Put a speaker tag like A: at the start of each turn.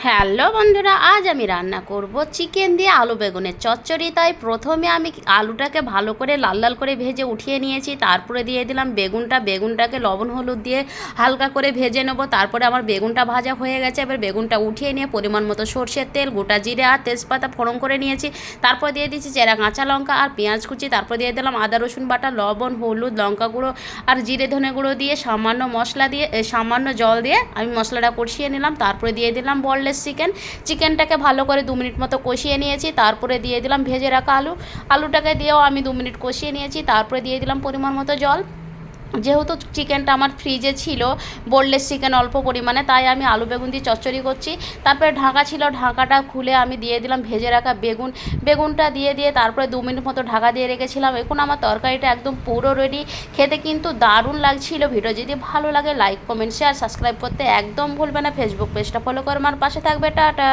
A: Hello বন্ধুরা, আজ আমি রান্না করব চিকেন দিয়ে আলু বেগুনের চচ্চড়ি। তাই প্রথমে আমি আলুটাকে ভালো করে লাল লাল করে ভেজে উঠিয়ে নিয়েছি। তারপরে দিয়ে দিলাম বেগুনটাকে লবণ হলুদ দিয়ে হালকা করে ভেজে নেব। তারপরে আমার বেগুনটা ভাজা হয়ে গেছে। এবার বেগুনটা উঠিয়ে নিয়ে পরিমাণ মতো সরষের তেল, গোটা জিরে আর তেজপাতা ফোড়ন করে নিয়েছি। তারপর দিয়ে দিচ্ছি চেরা কাঁচা লঙ্কা আর পেঁয়াজ কুচি। তারপর দিয়ে দিলাম আদা রসুন বাটা, লবণ, হলুদ, লঙ্কা গুঁড়ো আর জিরে ধনে গুঁড়ো দিয়ে সামান্য মশলা দিয়ে সামান্য জল দিয়ে আমি মশলাটা কষিয়ে নিলাম। তারপরে দিয়ে দিলাম চিকেনটাকে ভালো করে 2 মিনিট মতো কষিয়ে নিয়েছি। তারপরে দিয়ে দিলাম ভেজে রাখা আলুটাকে দিয়েও আমি 2 মিনিট কষিয়ে নিয়েছি। তারপরে দিয়ে দিলাম পরিমাণ মতো জল। যেহেতু চিকেনটা আমার ফ্রিজে ছিল, বোনলেস চিকেন অল্প পরিমাণে, তাই আমি আলু বেগুন দিয়ে চচ্চড়ি করছি। তারপরে ঢাকা ছিল, ঢাকাটা খুলে আমি দিয়ে দিলাম ভেজে রাখা বেগুনটা দিয়ে তারপরে 2 মিনিট মতো ঢাকা দিয়ে রেখেছিলাম। এখন আমার তরকারিটা একদম পুরো রেডি। খেতে কিন্তু দারুণ লাগছিল। ভিডিও যদি ভালো লাগে লাইক কমেন্ট শেয়ার সাবস্ক্রাইব করতে একদম ভুলবে না। ফেসবুক পেজটা ফলো করে আমার পাশে থাকবে। টাটা।